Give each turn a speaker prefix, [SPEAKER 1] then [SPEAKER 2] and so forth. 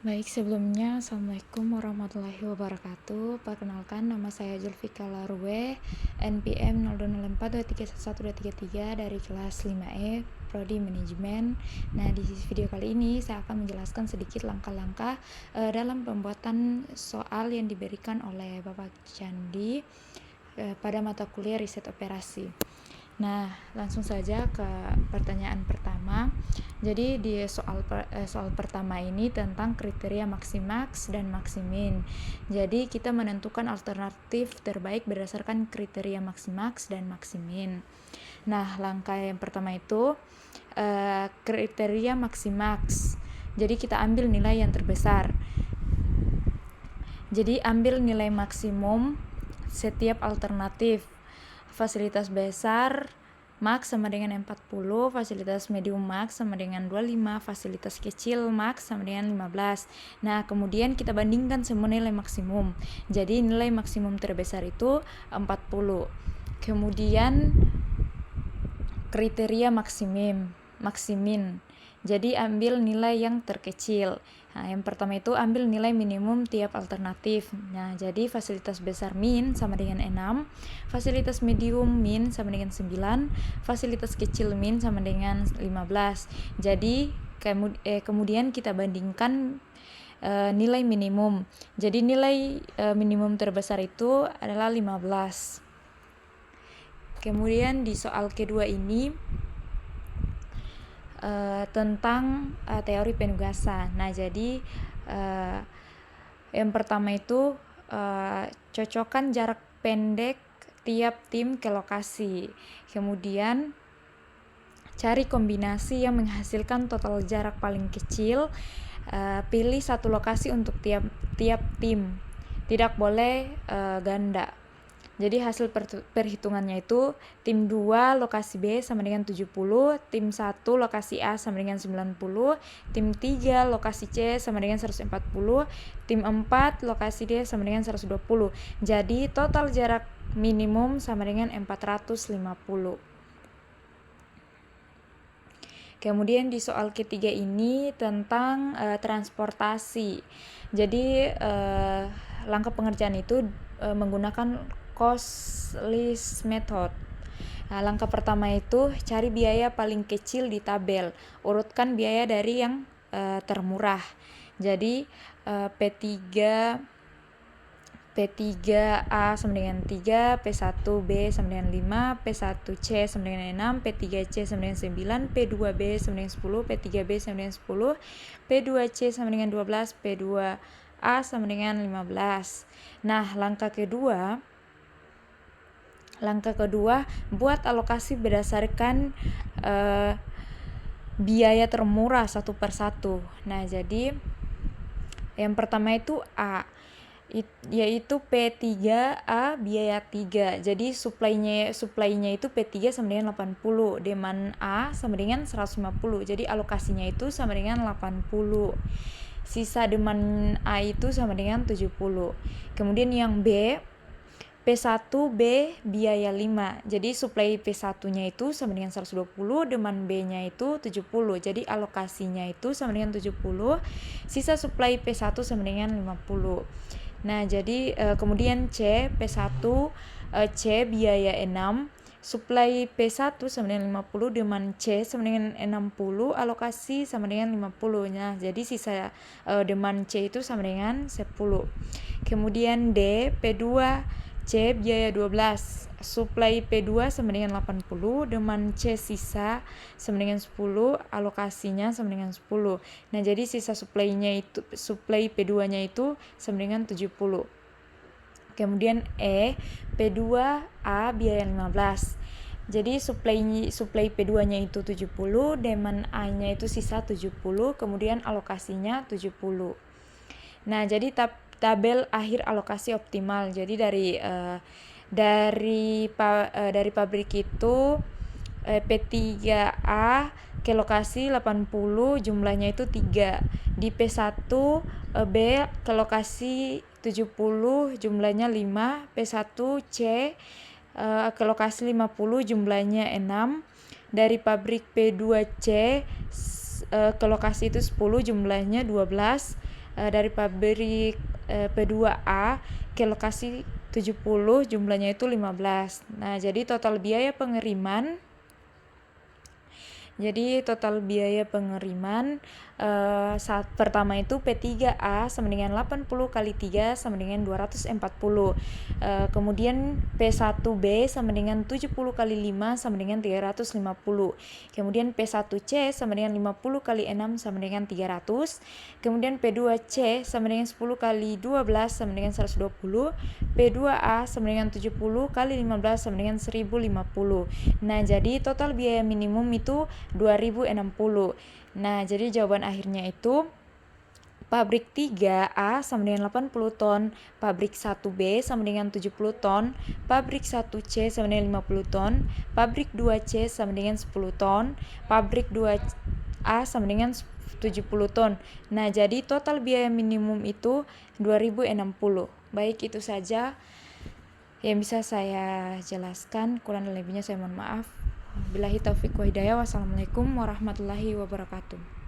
[SPEAKER 1] Baik, sebelumnya Assalamualaikum warahmatullahi wabarakatuh. Perkenalkan, nama saya Zulfika Larwe, NPM 0204231123 dari kelas 5E, Prodi Manajemen. Nah, di video kali ini saya akan menjelaskan sedikit langkah-langkah dalam pembuatan soal yang diberikan oleh Bapak Candi pada mata kuliah riset operasi. Nah, langsung saja ke pertanyaan pertama. Jadi di soal pertama ini tentang kriteria maksimaks dan maksimin. Jadi kita menentukan alternatif terbaik berdasarkan kriteria maksimaks dan maksimin. Nah, langkah yang pertama itu kriteria maksimaks. Jadi kita ambil nilai yang terbesar. Jadi ambil nilai maksimum setiap alternatif. Fasilitas besar max sama dengan 40, fasilitas medium max sama dengan 25, fasilitas kecil max sama dengan 15. Nah, kemudian kita bandingkan semua nilai maksimum. Jadi nilai maksimum terbesar itu 40. Kemudian kriteria maksimin. Jadi ambil nilai yang terkecil. Nah, yang pertama itu ambil nilai minimum tiap alternatif. Nah, jadi fasilitas besar min sama dengan 6, fasilitas medium min sama dengan 9, fasilitas kecil min sama dengan 15. Jadi kemudian kita bandingkan nilai minimum. Jadi nilai minimum terbesar itu adalah 15. Kemudian di soal kedua ini tentang teori penugasan. Nah, jadi yang pertama itu cocokkan jarak pendek tiap tim ke lokasi. Kemudian cari kombinasi yang menghasilkan total jarak paling kecil. Pilih satu lokasi untuk tiap tim. Tidak boleh ganda. Jadi hasil perhitungannya itu tim 2 lokasi B sama dengan 70, tim 1 lokasi A sama dengan 90, tim 3 lokasi C sama dengan 140, tim 4 lokasi D sama dengan 120. Jadi total jarak minimum sama dengan 450. Kemudian di soal ketiga ini tentang transportasi. Jadi langkah pengerjaan itu menggunakan cost list method. Nah, langkah pertama itu cari biaya paling kecil di tabel. Urutkan biaya dari yang termurah. Jadi P3A sama dengan 3, P1B sama dengan 5, P1C sama dengan 6, P3C sama dengan 9, P2B sama dengan 10, P3B sama dengan 10, P2C sama dengan 12, P2A sama dengan 15. Nah, langkah kedua, buat alokasi berdasarkan biaya termurah satu per satu. Nah, jadi yang pertama itu A, yaitu P3A biaya 3. Jadi supply-nya itu P3 sama dengan 80, demand A sama dengan 150. Jadi alokasinya itu sama dengan 80. Sisa demand A itu sama dengan 70. Kemudian yang B, P1B biaya 5. Jadi supply P1-nya itu sama dengan 120, demand B-nya itu 70. Jadi alokasinya itu sama dengan 70. Sisa supply P1 sama dengan 50. Nah, jadi kemudian C, P1C biaya 6, supply P1 sama dengan 50, demand C sama dengan 60, alokasi sama dengan 50. Nah, jadi sisa demand C itu sama dengan 10. Kemudian D, P2C biaya 12, supply P2 sama dengan 80, demand C sisa sama dengan 10, alokasinya sama dengan 10. Nah, jadi sisa supply P2-nya itu sama dengan 70. Kemudian E, P2A biaya 15. Jadi supply P2-nya itu 70, demand A-nya itu sisa 70, kemudian alokasinya 70. Nah, jadi tabel akhir alokasi optimal. Jadi dari pabrik itu P3A ke lokasi 80, jumlahnya itu 3. Di P1B ke lokasi 70, jumlahnya 5. P1C ke lokasi 50, jumlahnya 6. Dari pabrik P2C ke lokasi itu 10, jumlahnya 12. dari pabrik P2A ke lokasi 70, jumlahnya itu 15. Nah, jadi total biaya pengiriman saat pertama itu P3A sama dengan 80 kali 3 sama dengan 240. Kemudian P1B sama dengan 70 kali 5 sama dengan 350. Kemudian P1C sama dengan 50 kali 6 sama dengan 300. Kemudian P2C sama dengan 10 kali 12 sama dengan 120. P2A sama dengan 70 kali 15 sama dengan 1050. Nah, jadi total biaya minimum itu 2060. Nah, jadi jawaban akhirnya itu pabrik 3A sama dengan 80 ton, pabrik 1B sama dengan 70 ton, pabrik 1C sama dengan 50 ton, pabrik 2C sama dengan 10 ton, pabrik 2A sama dengan 70 ton. Nah, jadi total biaya minimum itu 2060. Baik, itu saja yang bisa saya jelaskan. Kurang lebihnya saya mohon maaf. Billahi taufiq wa hidayah. Wassalamualaikum warahmatullahi wabarakatuh.